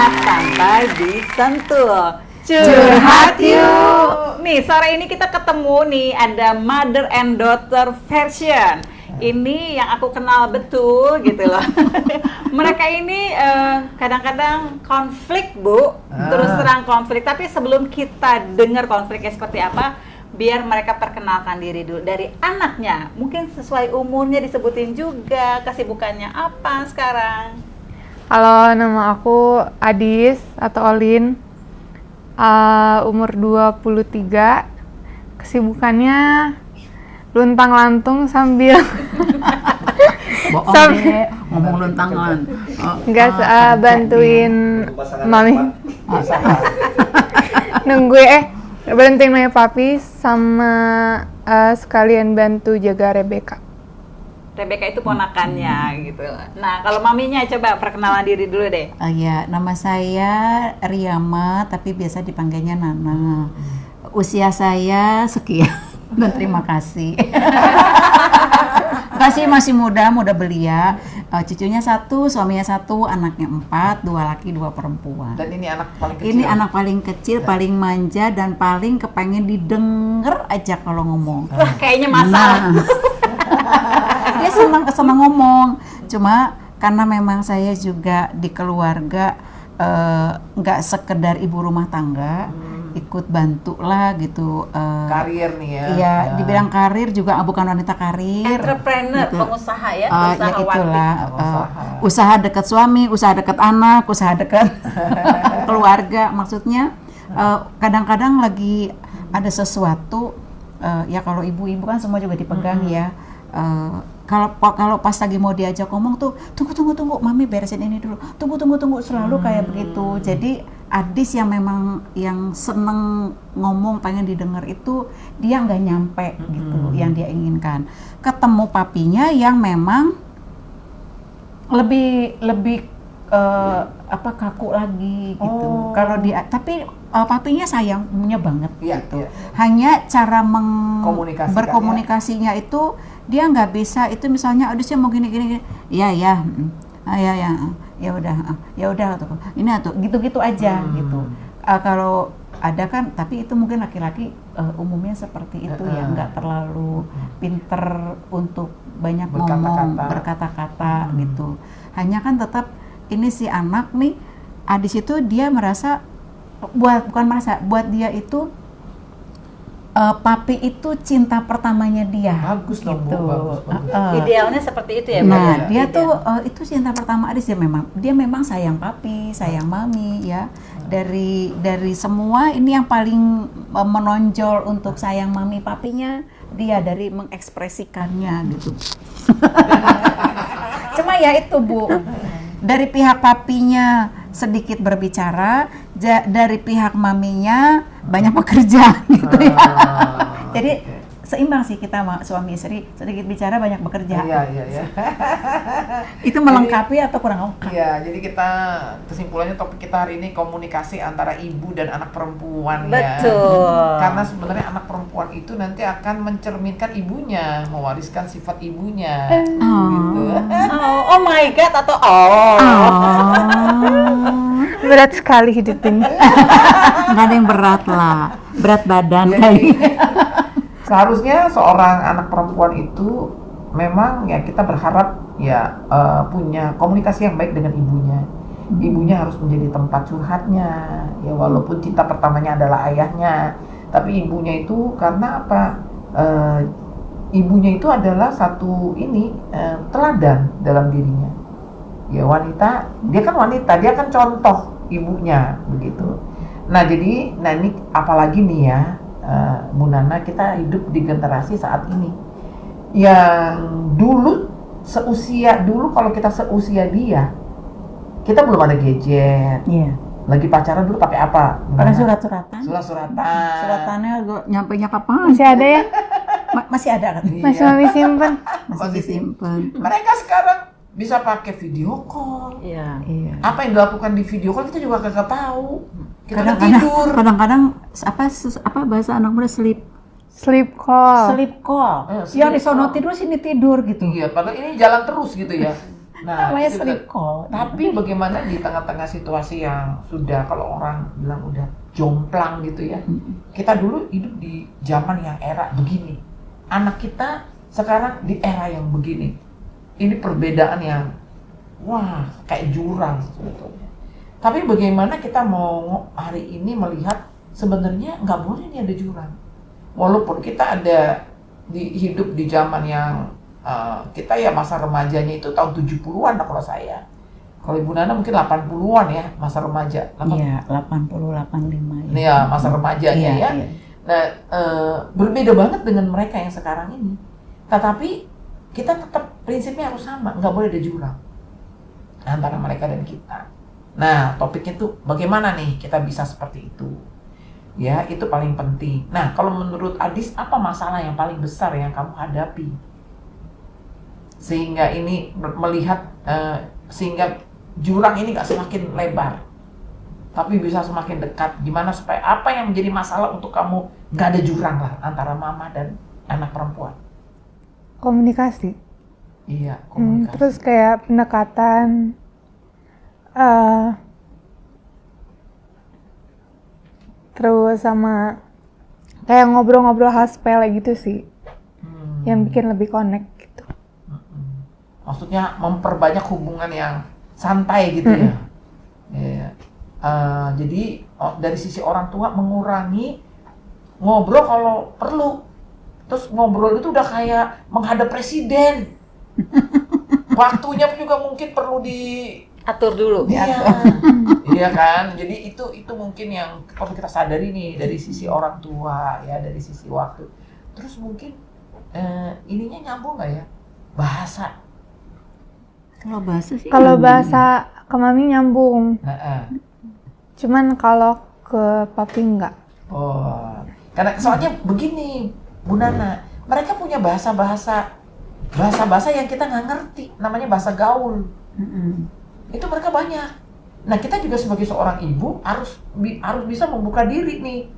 sampai disentuh. Curhat yuk. Nih, sore ini kita ketemu nih, ada mother and daughter version. Ini yang aku kenal betul gitu loh. Mereka ini kadang-kadang konflik, Bu. Terus terang konflik. Tapi sebelum kita dengar konfliknya seperti apa, biar mereka perkenalkan diri dulu dari anaknya. Mungkin sesuai umurnya disebutin juga, kesibukannya apa sekarang. Halo, nama aku Adis atau Olin. Umur 23. Kesibukannya luntang-lantung sambil bohong deh, ngomong luntangan. enggak bantuin mami. Bantuin mami papi sama sekalian bantu jaga Rebecca. Rebecca itu ponakannya gitu. Nah, kalau maminya coba perkenalan diri dulu deh. Ya, nama saya Riyama, tapi biasa dipanggilnya Nana. Usia saya sekian dan terima kasih. Masih muda belia. Cucunya 1, suaminya 1, anaknya 4, 2 laki 2 perempuan. Dan ini anak paling kecil. Ini anak paling kecil, paling manja dan paling kepengen didengar aja kalau ngomong. Wah, kayaknya masalah. Dia senang ngomong. Cuma karena memang saya juga di keluarga nggak sekedar ibu rumah tangga, ikut bantu lah gitu. Karir nih ya. Iya, dibilang karir juga bukan wanita karir. Entrepreneur, gitu. Pengusaha ya, Ya usahawati. itulah, usaha dekat suami, usaha dekat anak, usaha dekat keluarga. Maksudnya kadang-kadang lagi ada sesuatu, ya kalau ibu-ibu kan semua juga dipegang ya. Kalau pas lagi mau diajak ngomong tuh tunggu mami beresin ini dulu, tunggu selalu kayak begitu. Jadi Adis yang memang yang seneng ngomong pengen didengar itu dia nggak nyampe gitu yang dia inginkan. Ketemu papinya yang memang lebih kaku lagi gitu. Kalau dia tapi papinya sayangnya banget gitu. Iya. Hanya cara Berkomunikasikan, berkomunikasinya itu dia nggak bisa itu misalnya Adisnya mau gini ya udah tuh ini tuh gitu aja gitu. Kalau ada kan, tapi itu mungkin laki-laki umumnya seperti itu ya, nggak terlalu pinter untuk banyak ngomong berkata-kata gitu. Hanya kan tetap ini si anak nih Adis itu dia merasa buat dia itu papi itu cinta pertamanya dia. Bagus dong, gitu. bagus. Idealnya seperti itu ya, Bu? Nah, dia Ideal. tuh itu cinta pertama Adis, dia memang sayang papi, sayang mami ya. Dari semua ini yang paling menonjol untuk sayang mami papinya dia, dari mengekspresikannya gitu. Cuma ya itu, Bu. Dari pihak papinya sedikit berbicara, dari pihak maminya banyak bekerja gitu ya. Jadi seimbang sih kita suami istri, sedikit bicara banyak bekerja. Iya. Itu melengkapi atau kurang lengkap? Iya, jadi kita kesimpulannya topik kita hari ini komunikasi antara ibu dan anak perempuan ya. Betul. Karena sebenarnya anak perempuan itu nanti akan mencerminkan ibunya, mewariskan sifat ibunya. Gitu. Oh my god, atau Berat sekali hidup ini. Nggak ada yang berat lah, berat badan Jadi, kali. seharusnya seorang anak perempuan itu memang ya kita berharap ya punya komunikasi yang baik dengan ibunya. Ibunya harus menjadi tempat curhatnya, ya walaupun cinta pertamanya adalah ayahnya, tapi ibunya itu karena apa? Ibunya itu adalah satu teladan dalam dirinya. Ya wanita, dia kan contoh ibunya begitu. Nah ini apalagi nih ya, Bu Nana, kita hidup di generasi saat ini yang dulu kalau kita seusia dia, kita belum ada gadget. Iya. Lagi pacaran dulu pakai apa? Pakai surat-suratan. Surat-suratan. Suratannya nyampe kapan? Masih ada ya? Masih ada kan? Masih mami simpen. Masih disimpan. Mereka sekarang bisa pakai video call. Iya. Iya. Apa yang dilakukan di video call kita juga kagak tahu. Kita udah tidur. Kadang-kadang apa bahasa anak muda sleep Sleep call. call. Sleep Yang di sono call. tidur sini tidur gitu. Iya, padahal ini jalan terus gitu ya. Nah, Namanya itu sleep call. tapi bagaimana di tengah-tengah situasi yang sudah, kalau orang bilang udah jomplang gitu ya. Kita dulu hidup di zaman yang era begini. Anak kita sekarang di era yang begini. Ini perbedaan yang wah, kayak jurang sebetulnya. Tapi bagaimana kita mau hari ini melihat sebenarnya nggak boleh nih ada jurang. Walaupun kita ada hidup di zaman yang kita ya masa remajanya itu tahun 70-an lah kalau saya. Kalau Ibu Nana mungkin 80-an ya masa remaja. Iya, 80 85 Ini ya masa remajanya ya. Iya. Nah, berbeda banget dengan mereka yang sekarang ini. Tetapi kita tetap prinsipnya harus sama, nggak boleh ada jurang antara mereka dan kita. Nah, topiknya tuh bagaimana nih kita bisa seperti itu. Ya, itu paling penting. Nah, kalau menurut Adis, apa masalah yang paling besar yang kamu hadapi? Sehingga ini melihat, sehingga jurang ini nggak semakin lebar, tapi bisa semakin dekat. Gimana supaya apa yang menjadi masalah untuk kamu nggak ada jurang lah antara mama dan anak perempuan? Komunikasi. Iya, komunikasi. Terus kayak pendekatan, terus sama kayak ngobrol-ngobrol hal sepele gitu sih, yang bikin lebih connect gitu. Maksudnya memperbanyak hubungan yang santai gitu ya. Iya. Jadi dari sisi orang tua mengurangi ngobrol kalau perlu. Terus ngobrol itu udah kayak menghadap presiden. Waktunya juga mungkin perlu Atur dulu. Iya kan. Jadi itu mungkin yang perlu kita sadari nih dari sisi orang tua ya, dari sisi waktu. Terus mungkin ininya nyambung nggak ya? Bahasa. Kalau bahasa sih. Kalau bahasa ke mami nyambung, cuman kalau ke papi enggak. Oh, karena soalnya begini, Bu Nana, mereka punya bahasa-bahasa yang kita nggak ngerti, namanya bahasa gaul. Itu mereka banyak. Nah, kita juga sebagai seorang ibu harus bisa membuka diri nih.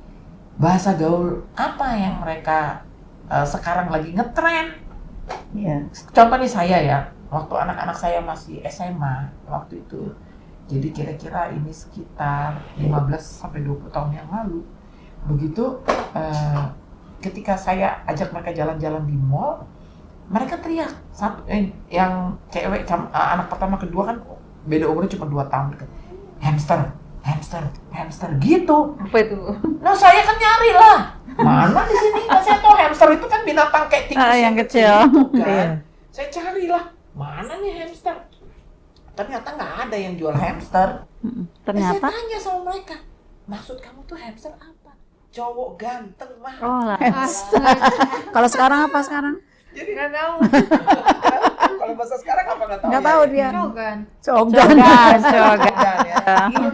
Bahasa gaul apa yang mereka sekarang lagi ngetren. Iya. Contoh nih saya ya, waktu anak-anak saya masih SMA waktu itu. Jadi kira-kira ini sekitar 15-20 tahun yang lalu. Begitu ketika saya ajak mereka jalan-jalan di mall, mereka teriak. Yang cewek, anak pertama kedua kan beda umurnya cuma 2 tahun. Hamster, hamster, hamster gitu. Apa itu? Nah, saya kan nyari lah. Mana di sini? Kan saya tahu hamster itu kan binatang kayak tikus yang kecil. gitu kan. Iya. Saya carilah, mana nih hamster? Ternyata nggak ada yang jual hamster. Ternyata. Saya tanya sama mereka, maksud kamu tuh hamster apa? Cowok ganteng mah. Oh lah. Kalau sekarang apa sekarang? Jadi nggak tahu. Kalau bahasa sekarang apa nggak tahu? Nggak ya? tahu dia. Cogan. Cogan. Cogan ya.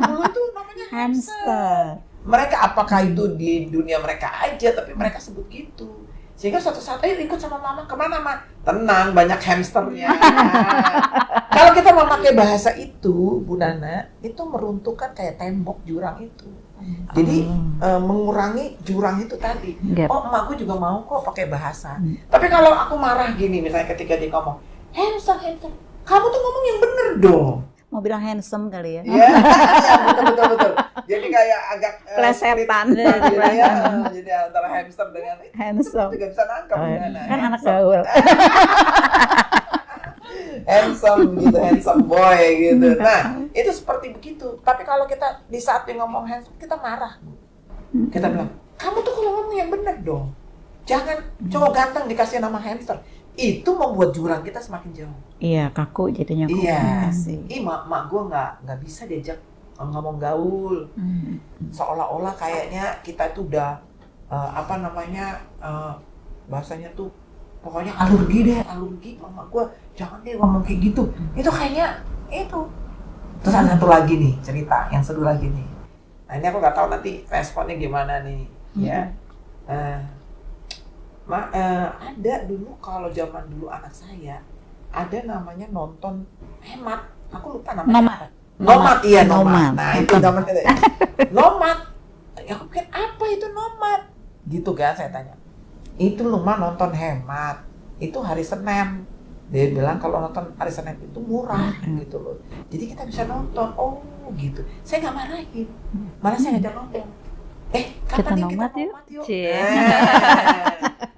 Dulu tuh namanya hamster. Hamster. Mereka apakah itu di dunia mereka aja, tapi mereka sebut gitu. Sehingga suatu saat, ayo ikut sama mama, kemana mah? Tenang, banyak hamsternya. Kalau kita memakai bahasa itu, Bu Nana, itu meruntuhkan kayak tembok jurang itu. Jadi mengurangi jurang itu tadi. Yep. Oh, emakku juga mau kok pakai bahasa. Tapi kalau aku marah gini, misalnya ketika dia ngomong, hamster, hamster, kamu tuh ngomong yang bener dong. Mau bilang handsome kali ya? Iya, betul. Jadi kayak agak Plesetan. split gitu ya. Jadi antara hamster dengan Handsome. juga bisa nangkep Kan anak gaul. handsome gitu, handsome boy gitu. Nah, itu seperti begitu. Tapi kalau kita di saat dia ngomong handsome, kita marah. Kita bilang, kamu tuh kalau ngomong yang benar dong. Jangan cowok ganteng dikasih nama hamster. Itu membuat jurang kita semakin jauh. Iya, kaku jadinya Iya. sih. Mak gue nggak bisa diajak ngomong gaul. Seolah-olah kayaknya kita itu udah bahasanya tuh pokoknya alergi. Mama gue jangan deh ngomong kayak gitu. Itu kayaknya itu. Terus ada satu lagi nih cerita yang seru lagi nih. Nah, ini aku nggak tahu nanti responnya gimana nih, ya. Ada dulu kalau zaman dulu anak saya ada namanya nonton hemat. Aku lupa namanya. Nomad. Nomad. Nah, itu zaman itu. Nomad. Ya, aku pikir apa itu nomad? Gitu kan saya tanya. Itu lu mah nonton hemat. Itu hari Senin. Dia bilang kalau nonton arisan net itu murah gitu loh. Jadi kita bisa nonton. Oh gitu. Saya nggak marahin, malah saya ngajak nonton. Kapan nih kita nomat yuk? nomat yuk? Cie.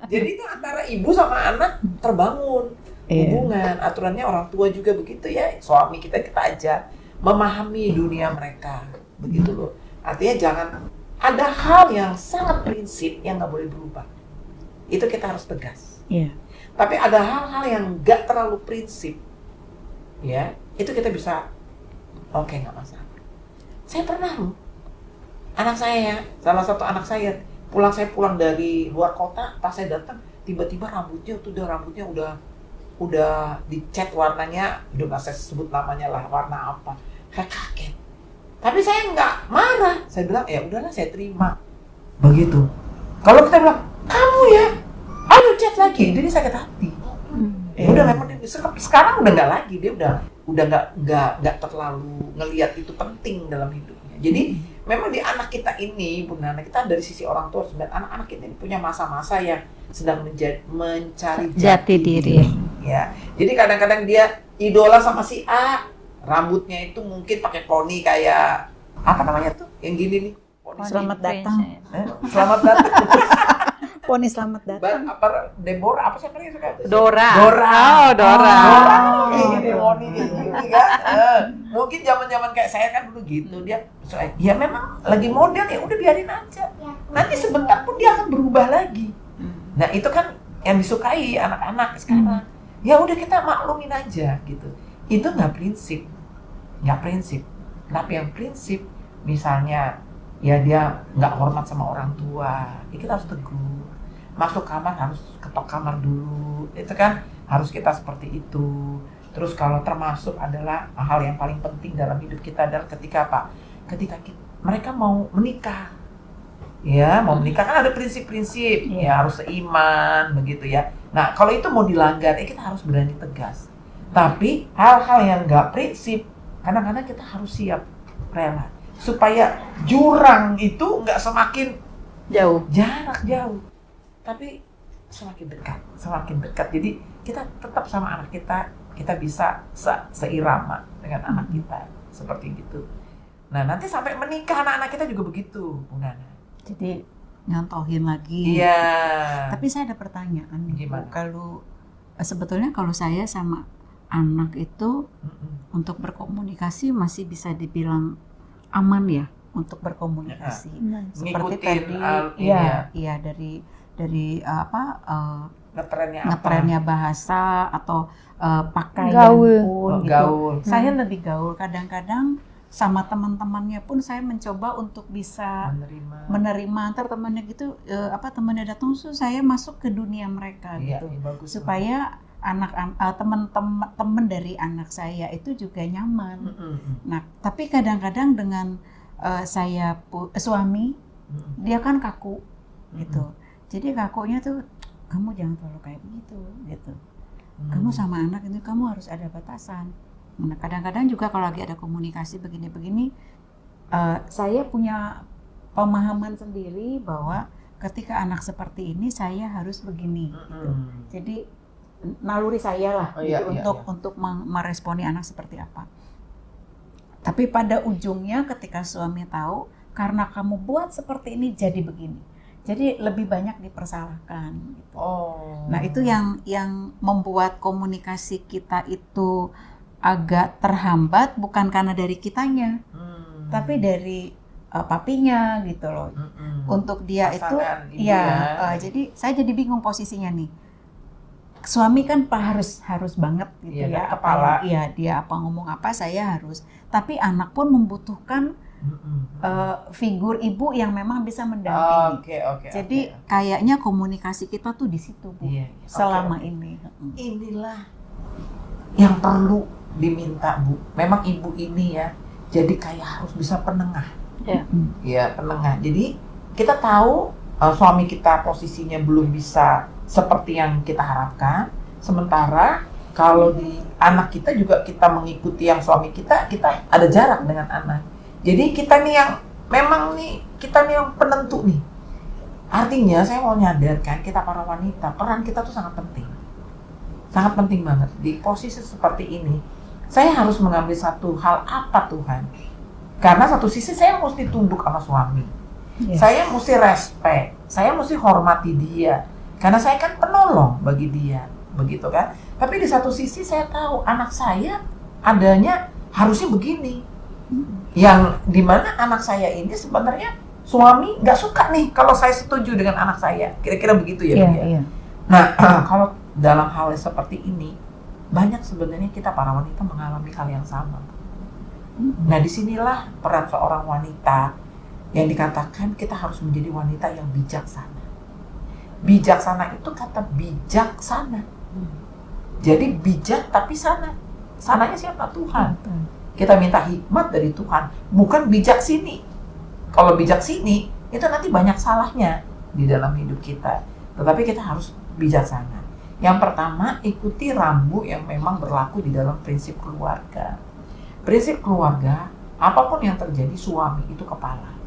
Jadi itu antara ibu sama anak terbangun hubungan. Aturannya orang tua juga begitu ya. Suami kita ajak memahami dunia mereka, begitu loh. Artinya jangan ada hal yang sangat prinsip yang nggak boleh berubah. Itu kita harus tegas. Iya. Tapi ada hal-hal yang nggak terlalu prinsip, ya itu kita bisa oke, nggak masalah. Saya pernah loh, anak saya, salah satu anak saya pulang dari luar kota, pas saya datang tiba-tiba rambutnya udah dicat warnanya, udah nggak saya sebut namanya lah, warna apa. Saya kaget. Tapi saya nggak marah. Saya bilang ya udahlah, saya terima. Begitu. Kalau kita bilang kamu ya, ayo cat lagi, jadi sakit hati. Ya udah, memang sekarang udah nggak lagi, dia udah nggak terlalu ngelihat itu penting dalam hidupnya. Jadi memang di anak kita ini, Bu Nana, kita dari sisi orang tua sebenarnya anak-anak kita ini punya masa-masa yang sedang mencari jati diri. Ya, jadi kadang-kadang dia idola sama si A, rambutnya itu mungkin pakai poni kayak apa namanya tuh, yang gini nih. Poni Selamat datang. Selamat datang. Poni selamat datang. Deborah, apa sih namanya suka? Dora. Dora. Dora. Kayak gini, Poni kayak gini kan. Mungkin zaman-zaman kayak saya kan dulu gitu, dia ya memang lagi model, ya udah biarin aja. Nanti sebentar pun dia akan berubah lagi. Nah, itu kan yang disukai anak-anak sekarang. Ya udah, kita maklumin aja gitu. Itu nggak prinsip. Tapi yang prinsip, misalnya ya dia nggak hormat sama orang tua, ya kita harus tegur. Masuk kamar harus ketok kamar dulu, itu kan harus kita seperti itu. Terus kalau termasuk adalah hal yang paling penting dalam hidup kita adalah ketika mereka mau menikah. Ya, mau menikah kan ada prinsip-prinsip, ya harus seiman begitu ya. Nah, kalau itu mau dilanggar, kita harus berani tegas. Tapi hal-hal yang nggak prinsip, kadang-kadang kita harus siap rela supaya jurang itu nggak semakin jarak jauh, tapi semakin dekat. Jadi kita tetap sama anak kita bisa seirama dengan anak kita seperti gitu. Nah, nanti sampai menikah anak-anak kita juga begitu, Bu Nana. Jadi nyontohin lagi. Iya. Tapi saya ada pertanyaan nih. Gimana? Kalau sebetulnya kalau saya sama anak itu untuk berkomunikasi masih bisa dibilang aman ya untuk berkomunikasi. Seperti tadi dari ngetrennya bahasa atau pakaian pun gitu. Gaul. Saya lebih gaul. Kadang-kadang sama teman-temannya pun saya mencoba untuk bisa menerima antar temannya gitu, temannya datang saya masuk ke dunia mereka gitu. Bagus, supaya teman-teman dari anak saya itu juga nyaman. Nah, tapi kadang-kadang dengan suami dia kan kaku gitu. Jadi kakunya tuh, kamu jangan terlalu kayak begitu gitu. Kamu sama anak itu kamu harus ada batasan. Nah, kadang-kadang juga kalau lagi ada komunikasi begini-begini, saya punya pemahaman sendiri bahwa ketika anak seperti ini saya harus begini gitu. Jadi naluri saya lah untuk meresponi anak seperti apa. Tapi pada ujungnya ketika suami tahu karena kamu buat seperti ini jadi begini, jadi lebih banyak dipersalahkan gitu. Nah, itu yang membuat komunikasi kita itu agak terhambat, bukan karena dari kitanya, tapi dari papinya gitu loh. Untuk dia pasangan, itu jadi saya jadi bingung posisinya nih. Suami kan harus banget gitu ya, kepala. Dia apa ngomong apa saya harus. Tapi anak pun membutuhkan figur ibu yang memang bisa mendampingi. Jadi kayaknya komunikasi kita tuh di situ, Bu. Selama ini. Inilah yang perlu diminta, Bu. Memang ibu ini ya, jadi kayak harus bisa penengah. Ya, penengah. Jadi kita tahu suami kita posisinya belum bisa seperti yang kita harapkan. Sementara kalau di anak kita juga kita mengikuti yang suami kita ada jarak dengan anak. Jadi kita nih yang memang nih, kita nih yang penentu nih. Artinya saya mau nyadarkan kita para wanita, peran kita tuh sangat penting. sangat penting banget. Di posisi seperti ini, saya harus mengambil satu hal apa Tuhan? Karena satu sisi saya mesti tunduk sama suami. Saya mesti respect, saya mesti hormati dia. Karena saya kan penolong bagi dia, begitu kan? Tapi di satu sisi saya tahu anak saya adanya harusnya begini. Yang dimana anak saya ini sebenarnya suami nggak suka nih kalau saya setuju dengan anak saya. Kira-kira begitu ya. Iya. Nah, kalau dalam hal seperti ini, banyak sebenarnya kita para wanita mengalami hal yang sama. Nah, disinilah peran seorang wanita yang dikatakan kita harus menjadi wanita yang bijaksana. Bijaksana itu kata bijaksana. Jadi bijak tapi sana. Sananya siapa? Tuhan. Kita minta hikmat dari Tuhan, bukan bijak sini. Kalau bijak sini, itu nanti banyak salahnya di dalam hidup kita. Tetapi kita harus bijaksana. Yang pertama, ikuti rambu yang memang berlaku di dalam prinsip keluarga. Prinsip keluarga, apapun yang terjadi, suami itu kepala.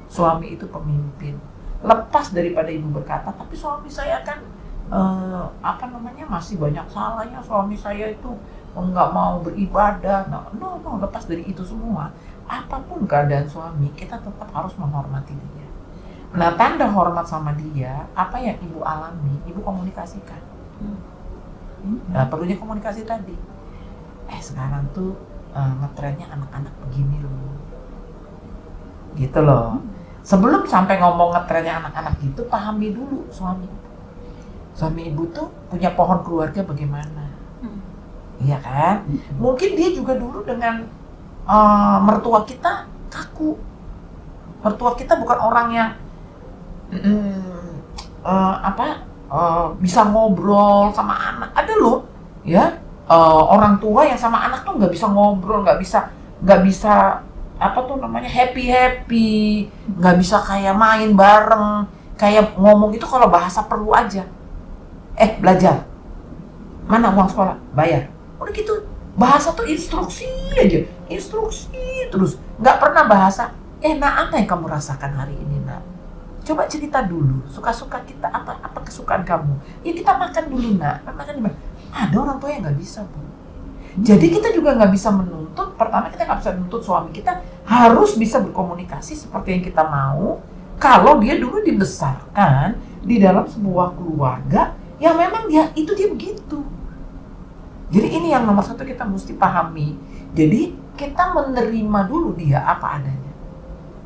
Suami itu pemimpin. Lepas daripada ibu berkata, tapi suami saya kan masih banyak salahnya. Suami saya itu nggak mau beribadah. No, lepas dari itu semua. Apapun keadaan suami, kita tetap harus menghormati dia. Nah, tanda hormat sama dia, apa yang ibu alami, ibu komunikasikan. Nah, perlunya komunikasi tadi. Sekarang tuh ngetrennya anak-anak begini loh. Gitu loh. Sebelum sampai ngomong ngetrennya anak-anak gitu, pahami dulu suami. Suami ibu tuh punya pohon keluarga bagaimana. Iya kan? Mungkin dia juga dulu dengan mertua kita kaku. Mertua kita bukan orang yang bisa ngobrol sama anak. Ada loh, ya orang tua yang sama anak tuh nggak bisa ngobrol, nggak bisa happy, nggak bisa kayak main bareng, kayak ngomong itu kalau bahasa perlu aja. Belajar, mana uang sekolah, bayar. Udah gitu, bahasa tuh instruksi aja, instruksi terus, nggak pernah bahasa. Nak, apa yang kamu rasakan hari ini, nak? Coba cerita dulu, suka-suka kita, apa kesukaan kamu? Ya kita makan dulu, nak. Makan di mana? Ada orang tua yang nggak bisa, Bu. Jadi kita juga nggak bisa menuntut, pertama kita nggak bisa menuntut suami kita harus bisa berkomunikasi seperti yang kita mau, kalau dia dulu dibesarkan di dalam sebuah keluarga yang memang dia begitu. Jadi ini yang nomor satu kita mesti pahami. Jadi kita menerima dulu dia apa adanya.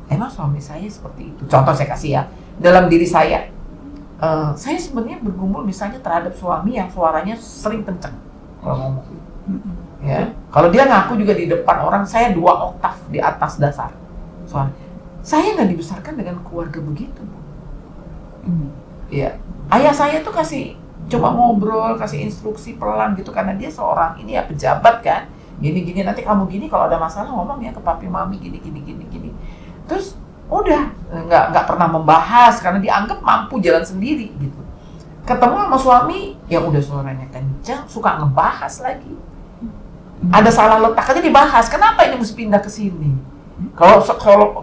Emang suami saya seperti itu. Contoh saya kasih ya, dalam diri saya sebenarnya bergumul misalnya terhadap suami yang suaranya sering kenceng kalau ngomong. Ya, kalau dia ngaku juga di depan orang, saya 2 oktav di atas dasar. Soalnya saya nggak dibesarkan dengan keluarga begitu, Bu. Ya, ayah saya tuh coba ngobrol, kasih instruksi pelan gitu, karena dia seorang ini ya pejabat kan. Gini nanti kamu gini, kalau ada masalah ngomong ya ke papi mami gini. Terus udah nggak pernah membahas karena dianggap mampu jalan sendiri gitu. Ketemu sama suami yang udah suaranya kencang, suka ngebahas lagi. Ada salah letak aja dibahas. Kenapa ini mesti pindah ke sini? Kalau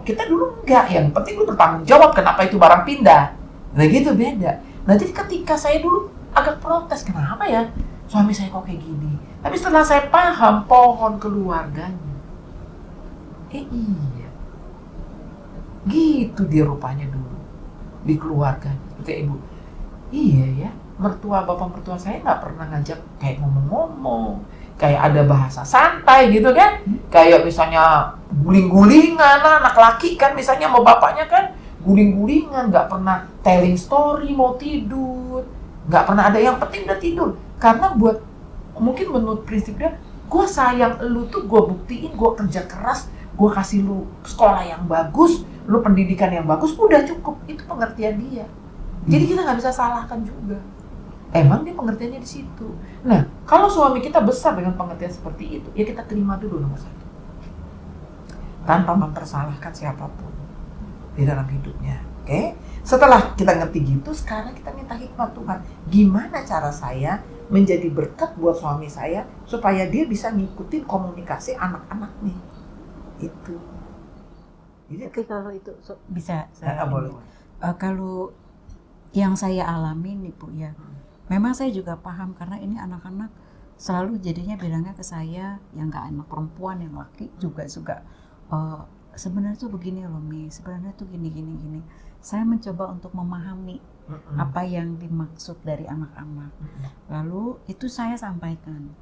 kita dulu enggak, yang penting lu bertanggung jawab kenapa itu barang pindah. Nah gitu beda. Nah jadi ketika saya dulu agak protes, kenapa ya suami saya kok kayak gini? Tapi setelah saya paham pohon keluarganya, iya, gitu dia rupanya dulu di keluarga. Seperti ibu, iya ya, bapak mertua saya nggak pernah ngajak kayak ngomong-ngomong, kayak ada bahasa santai gitu kan, kayak misalnya guling-gulingan, anak laki kan misalnya sama bapaknya kan guling-gulingan, nggak pernah telling story mau tidur, nggak pernah ada yang penting udah tidur. Karena mungkin menurut prinsip dia, gue sayang lu tuh gue buktiin, gue kerja keras, gue kasih lu sekolah yang bagus, lu pendidikan yang bagus, udah cukup. Itu pengertian dia. Jadi kita nggak bisa salahkan juga. Emang dia pengertiannya di situ. Nah, kalau suami kita besar dengan pengertian seperti itu, ya kita terima dulu nomor satu. Tanpa mempersalahkan siapapun di dalam hidupnya. Oke? Setelah kita ngerti gitu, sekarang kita minta hikmat Tuhan. Gimana cara saya menjadi berkat buat suami saya supaya dia bisa ngikutin komunikasi anak-anak nih. Itu. Jadi kalau itu bisa boleh. Kalau yang saya alami nih Bu ya, memang saya juga paham karena ini anak-anak selalu jadinya bilangnya ke saya yang nggak anak perempuan yang laki juga sebenarnya tuh begini loh Mi, sebenarnya tuh gini. Saya mencoba untuk memahami apa yang dimaksud dari anak-anak. Lalu itu saya sampaikan.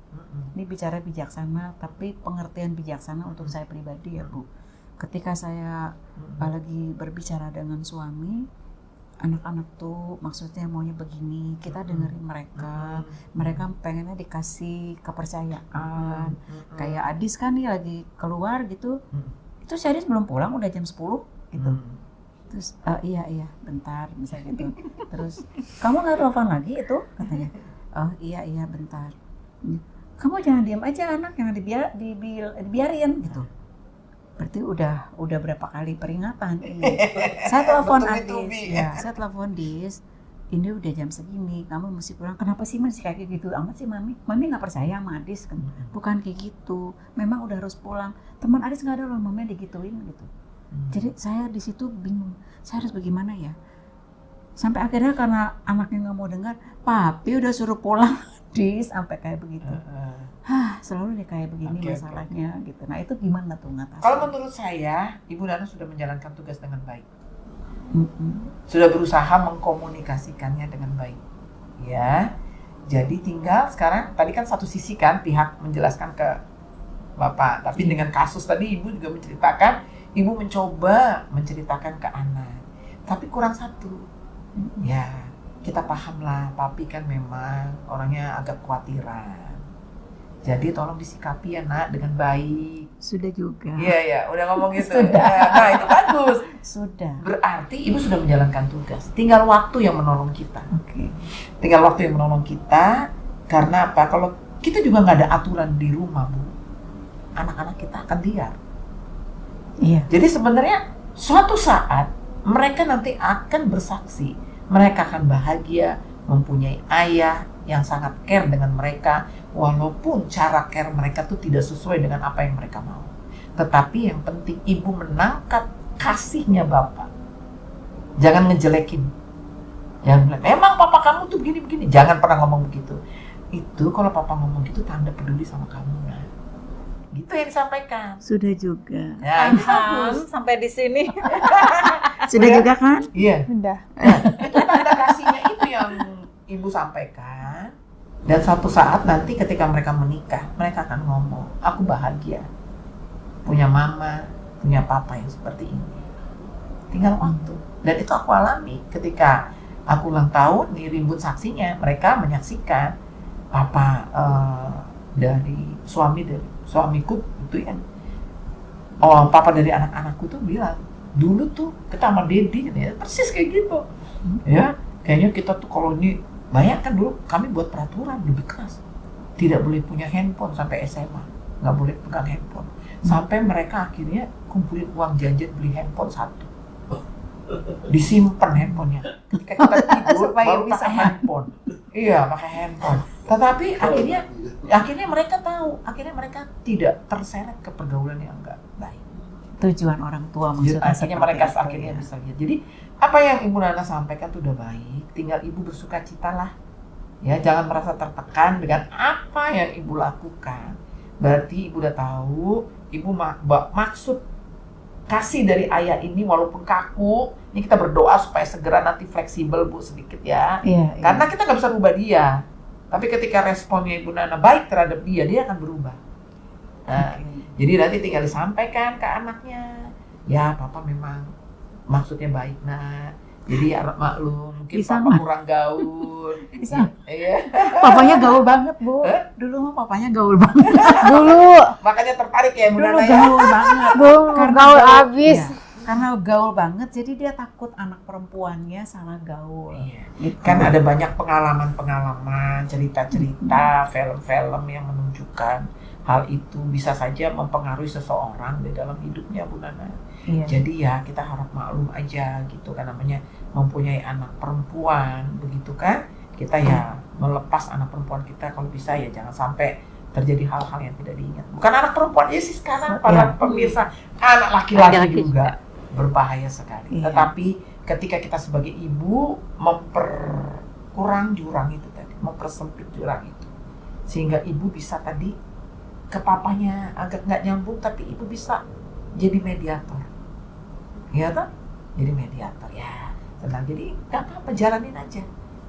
Ini bicara bijaksana, tapi pengertian bijaksana untuk saya pribadi ya Bu. Ketika saya lagi berbicara dengan suami, anak-anak tuh maksudnya maunya begini, kita dengerin mereka pengennya dikasih kepercayaan. Kayak Adis kan nih lagi keluar gitu, itu si Adis belum pulang udah jam 10 gitu. Terus iya bentar misalnya gitu. Terus kamu nggak telepon lagi itu katanya. Oh iya bentar. Kamu jangan diam aja anak, jangan dibiarin gitu. Berarti udah berapa kali peringatan ini. Saya telepon Adis, saya telepon Dis. Ini udah jam segini, kamu mesti pulang. Kenapa sih masih kayak gitu amat sih Mami? Mami nggak percaya sama Adis kan? Bukan kayak gitu. Memang udah harus pulang. Teman Adis nggak ada loh, Mami digituin gitu. Jadi saya di situ bingung. Saya harus bagaimana ya? Sampai akhirnya karena anaknya nggak mau dengar, Papi udah suruh pulang. Dis sampai kayak begitu. Selalu deh kayak begini masalahnya gitu. Nah itu gimana tuh ngatasi? Kalau menurut saya, Ibu Nana sudah menjalankan tugas dengan baik. Sudah berusaha mengkomunikasikannya dengan baik. Ya, jadi tinggal sekarang, tadi kan satu sisi kan pihak menjelaskan ke Bapak. Tapi dengan kasus tadi Ibu juga menceritakan, Ibu mencoba menceritakan ke anak. Tapi kurang satu. Ya, kita paham lah, Papi kan memang orangnya agak khawatiran. Jadi tolong disikapi ya Nak dengan baik. Sudah juga. Iya, udah ngomong gitu. Nah itu bagus. Sudah. Berarti Ibu sudah menjalankan tugas. Tinggal waktu yang menolong kita. Oke. Tinggal waktu yang menolong kita. Karena apa? Kalau kita juga nggak ada aturan di rumah Bu, anak-anak kita akan liar. Iya. Jadi sebenarnya suatu saat mereka nanti akan bersaksi. Mereka akan bahagia mempunyai ayah yang sangat care dengan mereka, walaupun cara care mereka tuh tidak sesuai dengan apa yang mereka mau. Tetapi yang penting Ibu menangkap kasihnya Bapak. Jangan ngejelekin. Jangan bilang, memang Papa kamu tuh begini-begini. Jangan pernah ngomong begitu. Itu kalau Papa ngomong gitu tanda peduli sama kamu. Nah, gitu yang disampaikan. Sudah juga. Ya, itu bagus. Sampai di sini. Sudah juga kan? Iya. Udah. Nah, itu tanda kasihnya itu yang Ibu sampaikan. Dan suatu saat nanti ketika mereka menikah, mereka akan ngomong, aku bahagia punya mama, punya papa yang seperti ini. Tinggal waktu. Dan itu aku alami ketika aku ulang tahun, nih ribut saksinya, mereka menyaksikan papa dari suamiku itu ya. Oh, papa dari anak-anakku tuh bilang, dulu tuh kita sama Dedi ya, persis kayak gitu. Ya, kayaknya kita tuh kalau ini banyak kan dulu kami buat peraturan lebih keras. Tidak boleh punya handphone sampai SMA. Nggak boleh pegang handphone. Sampai mereka akhirnya kumpulin uang jajan beli handphone satu. Disimpan handphonenya. Ketika kita tidur baru pakai handphone. Iya, pakai handphone. Tetapi akhirnya mereka tahu. Akhirnya mereka tidak terseret ke pergaulan yang enggak baik. Tujuan orang tua maksudnya. Akhirnya mereka akhirnya bisa lihat. Jadi apa yang Ibu Nana sampaikan itu udah baik, tinggal Ibu bersukacitalah. Ya, jangan merasa tertekan dengan apa yang Ibu lakukan. Berarti Ibu udah tahu, Ibu maksud kasih dari ayah ini walaupun kaku, ini kita berdoa supaya segera nanti fleksibel Bu sedikit ya. Iya, Karena kita nggak bisa rubah dia. Tapi ketika responnya Ibu Nana baik terhadap dia akan berubah. Nah, jadi nanti tinggal disampaikan ke anaknya, ya Papa memang maksudnya baik Nak. Jadi ya maklum, mungkin Bisa, Papa kurang gaul. Bisa. Iya. Papanya gaul banget, Bu. Dulu mah papanya gaul banget. Dulu Makanya tertarik ya Bu Dulu Nana ya. gaul banget. Karena gaul abis. Iya, karena gaul banget, jadi dia takut anak perempuannya salah gaul. Iya. Gitu. Kan ada banyak pengalaman-pengalaman, cerita-cerita, film-film yang menunjukkan hal itu bisa saja mempengaruhi seseorang di dalam hidupnya Bu Nana. Iya. Jadi ya kita harap maklum aja gitu kan, namanya mempunyai anak perempuan begitu kan, kita ya melepas anak perempuan kita kalau bisa ya jangan sampai terjadi hal-hal yang tidak diingat. Bukan anak perempuan aja sih sekarang para pemirsa, anak laki-laki juga berbahaya sekali. Iya. Tetapi ketika kita sebagai ibu memperkurang jurang itu tadi, mempersempit jurang itu. Sehingga ibu bisa tadi ke papanya agak nggak nyambung, tapi ibu bisa jadi mediator. Ya kan? Jadi mediator ya. Tenang, jadi nggak apa-apa, jalanin aja.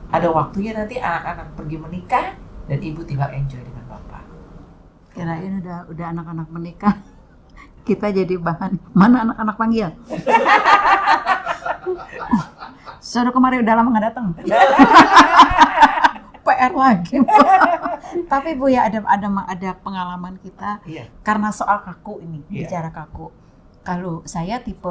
Ada waktunya nanti anak-anak pergi menikah dan ibu tinggal enjoy dengan bapak. Kirain udah anak-anak menikah. Kita jadi bahan. Mana anak-anak panggil? Sudah kemarin udah lama nggak datang. PR lagi. Tapi Bu ya ada pengalaman kita Iya. karena soal kaku ini, Iya. bicara kaku. Kalau saya tipe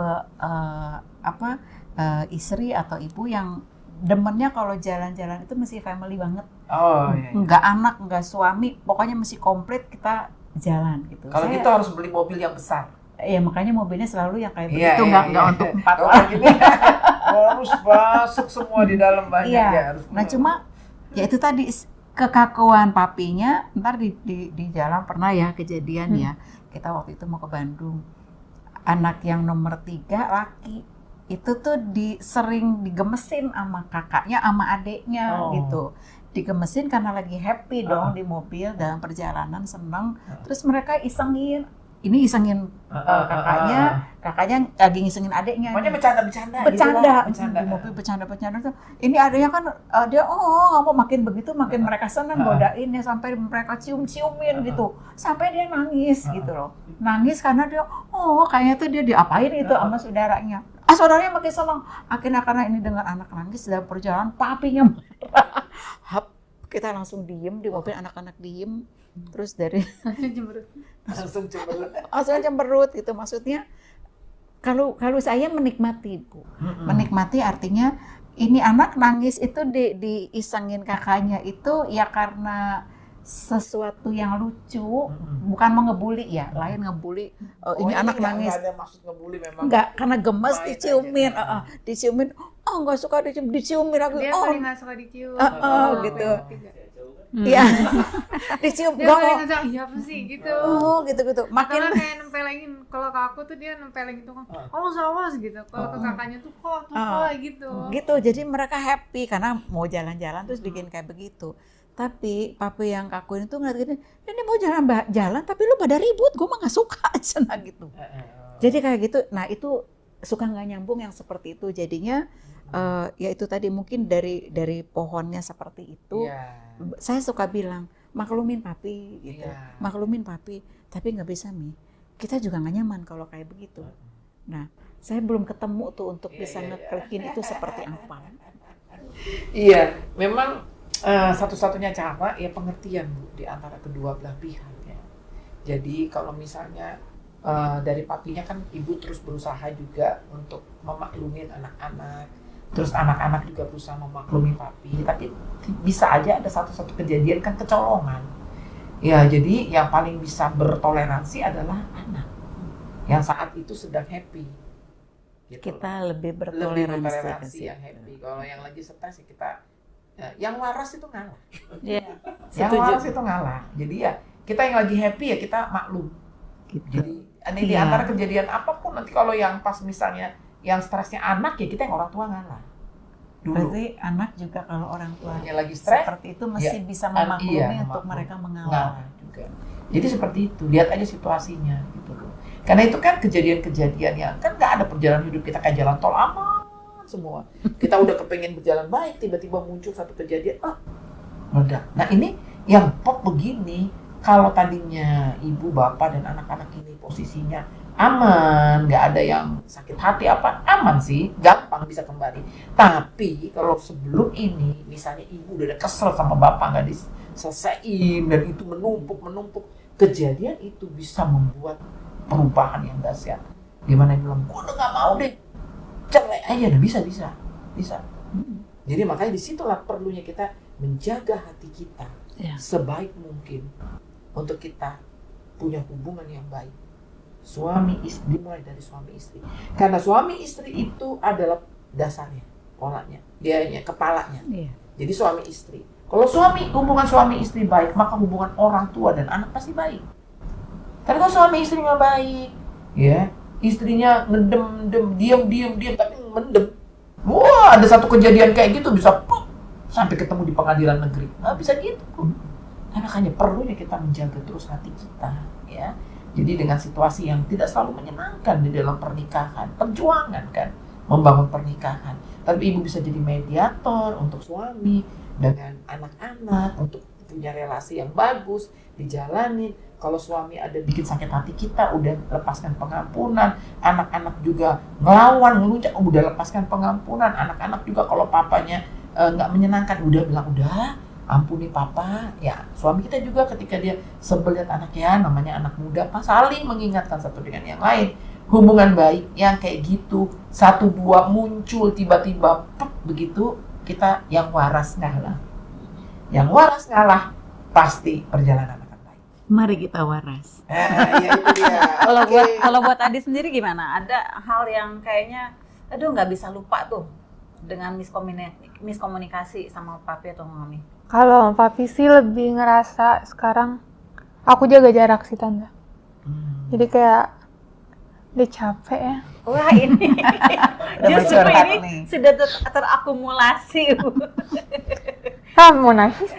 istri atau ibu yang demennya kalau jalan-jalan itu mesti family banget. Oh iya. Nggak anak, nggak suami, pokoknya mesti komplit kita jalan gitu. Kalau Saya- gitu harus beli mobil yang besar. Ya makanya mobilnya selalu yang kayak Iya, begitu, iya, nggak iya. untuk 4 Kalau orang. gini harus masuk semua di dalam banyak Iya. ya. Harus Nah cuma ya itu tadi kekakuan papinya. Ntar di jalan pernah ya kejadian ya. Kita waktu itu mau ke Bandung. Anak yang nomor 3 laki itu tuh sering digemesin sama kakaknya sama adeknya Oh. gitu. Digemesin karena lagi happy dong di mobil dalam perjalanan, seneng. Terus mereka isengin kakaknya lagi ngisengin adeknya. Pokoknya bercanda-bercanda gitu Bercanda lah, bercanda. di mobil, bercanda tuh. Ini adanya kan dia nggak mau, makin begitu makin mereka senang godain ya, sampai mereka ciumin gitu, sampai dia nangis gitu loh, nangis karena dia kayaknya tuh dia diapain itu sama saudaranya. Saudaranya makin senang. Akhirnya karena ini dengar anak nangis dalam perjalanan, papinya marah. Kita langsung diem di mobil, anak-anak diem. Terus dari Langsung cemberut. langsung cemberut gitu, maksudnya kalau saya menikmati Bu, menikmati artinya ini anak nangis itu diisengin kakaknya itu ya karena sesuatu yang lucu, bukan mengebuli ya, lain ngebully. Ini anak nangis, Nggak ada maksud ngebully memang. enggak karena gemes Main diciumin, aja. diciumin, nggak suka diciumin aku, Dia paling nggak suka dicium. gitu. Tiga. Iya, dicium, Dia paling gak nggak suka, iya apa sih gitu. gitu, makin Karena kayak nempelengin, kalau ke aku tuh dia nempelengin itu kan, awas gitu. Kalau ke kakaknya tuh kok gitu. gitu. Jadi mereka happy karena mau jalan-jalan terus bikin kayak begitu. Tapi papi yang kakuin itu ngeliat gini, ini mau jalan tapi lu pada ribut, gue mah nggak suka aja nah gitu. Jadi kayak gitu. Nah itu suka nggak nyambung yang seperti itu. Jadinya ya itu tadi mungkin dari pohonnya seperti itu. Iya. Saya suka bilang maklumin papi gitu, Iya. maklumin papi. Tapi nggak bisa kita juga nggak nyaman kalau kayak begitu. Nah saya belum ketemu tuh untuk bisa ngeklikin itu seperti apa. Iya, memang satu-satunya cara ya pengertian Bu di antara kedua belah pihak ya. Jadi kalau misalnya dari papinya kan ibu terus berusaha juga untuk memaklumin anak-anak, terus anak-anak juga berusaha memaklumi papi, tapi bisa aja ada satu kejadian kan kecolongan. Ya jadi yang paling bisa bertoleransi adalah anak yang saat itu sedang happy. Gitu. Kita lebih Lebih bertoleransi bertoleransi yang happy. Kalau yang lagi stres ya kita yang waras itu ngalah. Ya, Yang waras itu ngalah. Jadi ya kita yang lagi happy ya kita maklum. gitu. Jadi ini di antara kejadian apapun nanti kalau yang pas misalnya yang stresnya anak ya kita yang orang tua ngalah. Dulu. Berarti anak juga kalau orang tua Yang lagi stres seperti itu masih bisa iya, memaklumi untuk memaklumi. mereka mengalah. ngalah juga. Jadi seperti itu. Lihat aja situasinya gitu loh. Karena itu kan kejadian-kejadian yang kan nggak ada perjalanan hidup kita kayak jalan tol aman semua. Kita udah kepengen berjalan baik, tiba-tiba muncul satu kejadian, meledak. Nah ini yang pop begini, kalau tadinya ibu, bapak, dan anak-anak ini posisinya aman, nggak ada yang sakit hati apa, aman sih, gampang bisa kembali. Tapi kalau sebelum ini, misalnya ibu udah kesel sama bapak nggak diselesaiin, dan itu menumpuk, kejadian itu bisa membuat perubahan yang dahsyat. Gimana dia bilang, gue udah nggak mau deh, cerai aja, udah bisa. Jadi makanya disitulah perlunya kita menjaga hati kita sebaik mungkin untuk kita punya hubungan yang baik. Suami istri, dimulai dari suami istri. Karena suami istri itu adalah dasarnya, polanya, dianya, kepalanya. Iya. Jadi suami istri. Kalau hubungan suami istri baik, maka hubungan orang tua dan anak pasti baik. Tapi kalau suami istri nggak baik, ya istrinya diam, tapi mendem. Wah, ada satu kejadian kayak gitu bisa sampai ketemu di pengadilan negeri. Nggak bisa gitu. Nah, makanya perlunya kita menjaga terus hati kita, ya. Jadi dengan situasi yang tidak selalu menyenangkan di dalam pernikahan, perjuangan kan, membangun pernikahan. Tapi ibu bisa jadi mediator untuk suami dengan anak-anak, untuk punya relasi yang bagus, dijalanin. Kalau suami ada bikin sakit hati kita, udah lepaskan pengampunan. Anak-anak juga ngelawan, ngeluncak, udah lepaskan pengampunan. Anak-anak juga kalau papanya nggak menyenangkan, udah bilang, udah ampuni papa. Ya, suami kita juga ketika dia sebel lihat anaknya, namanya anak muda, saling mengingatkan satu dengan yang lain. Hubungan baik yang kayak gitu, satu buah muncul tiba-tiba, begitu, kita yang waras ngalah. Yang waras ngalah, pasti perjalanan akan baik. Mari kita waras. Ya itu dia. Kalau buat Adi sendiri gimana? Ada hal yang kayaknya, aduh nggak bisa lupa tuh dengan miskomunikasi sama papi atau mami. Kalau papi sih lebih ngerasa sekarang aku jaga jarak sih tante. Jadi kayak udah capek ya. Wah ini justru curhat ini nih. sudah terakumulasi. Kamu nangis?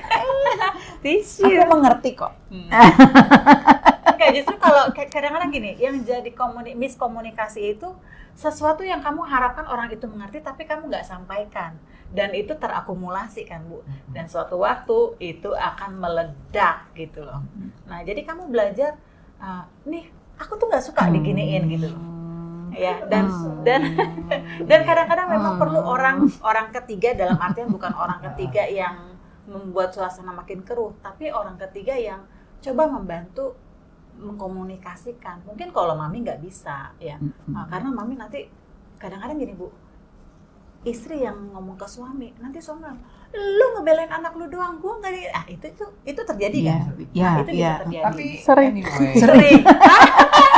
Tisu. Aku mengerti kok. Enggak, justru kalau kadang-kadang gini, yang jadi miskomunikasi itu sesuatu yang kamu harapkan orang itu mengerti tapi kamu nggak sampaikan, dan itu terakumulasi kan Bu, dan suatu waktu itu akan meledak gitu loh. Nah jadi kamu belajar, nih aku tuh nggak suka diginiin gitu, ya, dan kadang-kadang memang perlu orang ketiga, dalam artian bukan orang ketiga yang membuat suasana makin keruh, tapi orang ketiga yang coba membantu mengkomunikasikan. Mungkin kalau mami nggak bisa ya, karena mami nanti kadang-kadang gini Bu, istri yang ngomong ke suami, nanti suami lu ngebelain anak lu doang, gua nggak itu terjadi kan? Ya, Itu bisa terjadi. Tapi Sering. anyway, Sering.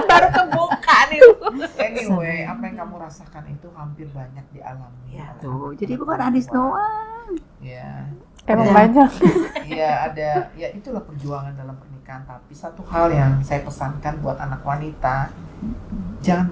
Baru kebuka nih. anyway, apa yang kamu rasakan itu hampir banyak dialami. Ya, oleh Tuh, anak jadi perempuan. bukan Adis doang. Ya, Emang Ya. banyak. iya ada, ya itulah perjuangan dalam pernikahan. Tapi satu hal yang saya pesankan buat anak wanita, jangan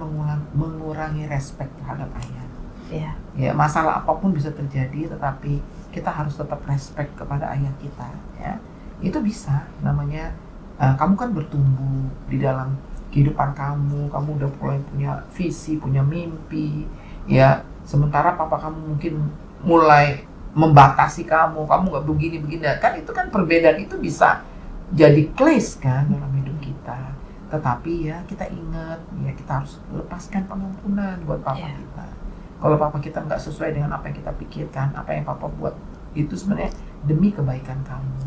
mengurangi respect terhadap ayah. Iya. Ya, masalah apapun bisa terjadi, tetapi kita harus tetap respect kepada ayah kita. Ya, itu bisa. Namanya kamu kan bertumbuh di dalam kehidupan kamu udah mulai punya visi, punya mimpi. Ya, sementara papa kamu mungkin mulai membatasi kamu nggak begini, kan itu kan perbedaan itu bisa jadi clash kan dalam hidup kita. Tetapi ya kita ingat, ya kita harus lepaskan pengampunan buat papa kita. Kalau papa kita nggak sesuai dengan apa yang kita pikirkan, apa yang papa buat, itu sebenarnya demi kebaikan kamu.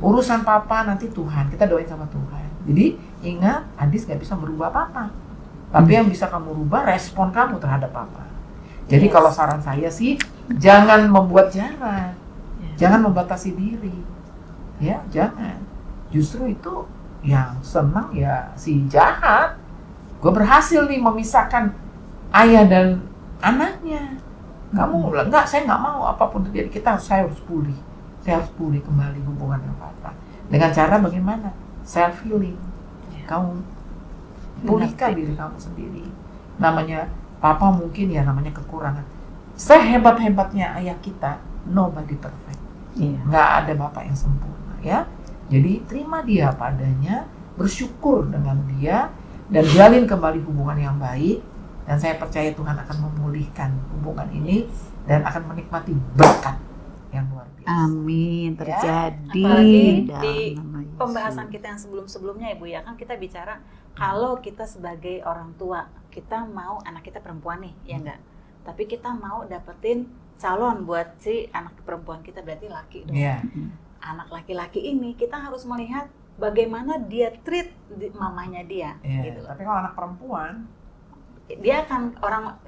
Urusan papa nanti Tuhan, kita doain sama Tuhan. Jadi ingat, Adis nggak bisa merubah papa, tapi yang bisa kamu rubah respon kamu terhadap papa. Jadi kalau saran saya sih, jangan membuat jarak, jangan membatasi diri, ya jangan. Justru itu yang senang ya si jahat. Gue berhasil nih memisahkan ayah dan anaknya. Kamu bilang, enggak, saya nggak mau apapun terjadi, saya harus pulih kembali hubungan dengan papa. Dengan cara bagaimana? Self healing. Kamu pulihkan diri kamu sendiri. Namanya papa mungkin ya namanya kekurangan. Sehebat-hebatnya ayah kita, nobody perfect. Iya. Nggak ada bapak yang sempurna ya. Jadi terima dia padanya, bersyukur dengan dia, dan jalin kembali hubungan yang baik. Dan saya percaya Tuhan akan memulihkan hubungan ini dan akan menikmati berkat yang luar biasa. Amin, terjadi. Apalagi dalam di nama Yesus. pembahasan kita yang sebelum-sebelumnya Ibu ya, kan kita bicara kalau kita sebagai orang tua, kita mau anak kita perempuan nih, ya enggak? Tapi kita mau dapetin calon buat si anak perempuan kita, berarti laki dong. Iya. Anak laki-laki ini kita harus melihat bagaimana dia treat mamanya dia, Iya. gitu loh. Tapi kalau anak perempuan, Dia akan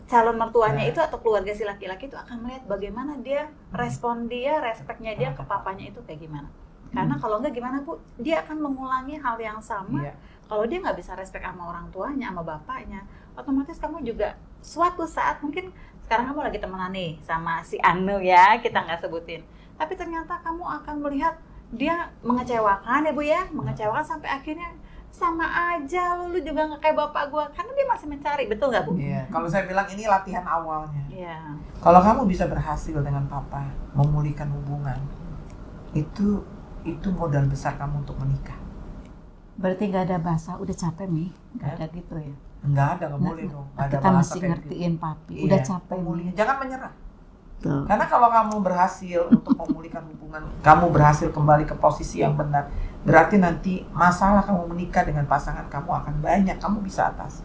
calon mertuanya Nah. itu atau keluarga si laki-laki itu akan melihat bagaimana dia respon dia, respeknya dia ke papanya itu kayak gimana. Karena kalau enggak gimana Bu, dia akan mengulangi hal yang sama. iya. Kalau dia nggak bisa respect sama orang tuanya, sama bapaknya, otomatis kamu juga suatu saat mungkin sekarang kamu lagi temenan nih sama si Anu ya, kita nggak sebutin. Tapi ternyata kamu akan melihat dia mengecewakan ya Bu ya, mengecewakan sampai akhirnya sama aja lu juga nggak kayak bapak gue, karena dia masih mencari, betul nggak Bu? Iya, kalau saya bilang ini latihan awalnya. Iya. Kalau kamu bisa berhasil dengan papa memulihkan hubungan, itu modal besar kamu untuk menikah. Berarti nggak ada bahasa udah capek nih, nggak ada gitu ya. Enggak ada, nggak boleh dong. Nggak ada Kita bahasa mesti kayak ngertiin papi, gitu. udah Iya, capek pemulihan. nih. Jangan menyerah. Tuh. Karena kalau kamu berhasil untuk memulihkan hubungan, kamu berhasil kembali ke posisi yang benar, berarti nanti masalah kamu menikah dengan pasangan kamu akan banyak, kamu bisa atasi.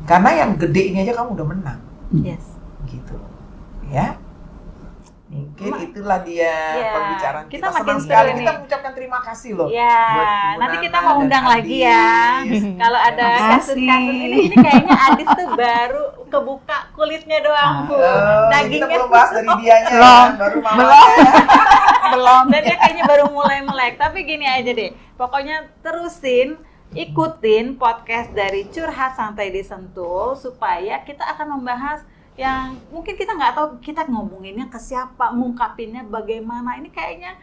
Karena yang gede ini aja kamu udah menang, Yes. gitu. Ya. Mungkin itulah dia Ya, pembicaraan kita kita. makin Senang seru sekali nih. kita mengucapkan terima kasih loh. Ya, buat Ibu nanti Nana kita mau dan undang lagi ya. Adis. Kalau ada Terima kasus-kasus kasih. ini kayaknya Adis tuh baru kebuka kulitnya doang, Bu. Kita Dagingnya belum bahas dari dianya Belum. ya, baru mamanya. Belum. dan dia kayaknya baru mulai melek. Tapi gini aja deh, pokoknya terusin, ikutin podcast dari Curhat Santai di Sentul supaya kita akan membahas yang mungkin kita nggak tahu kita ngomonginnya ke siapa, ngungkapinnya bagaimana. Ini kayaknya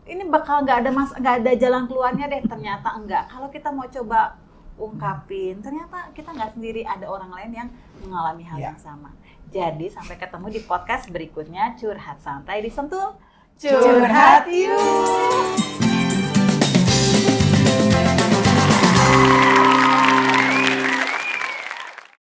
ini bakal nggak ada jalan keluarnya deh. Ternyata enggak. Kalau kita mau coba ungkapin, ternyata kita nggak sendiri, ada orang lain yang mengalami hal Ya. yang sama. Jadi sampai ketemu di podcast berikutnya Curhat Santai di Sentul. Curhat yuk.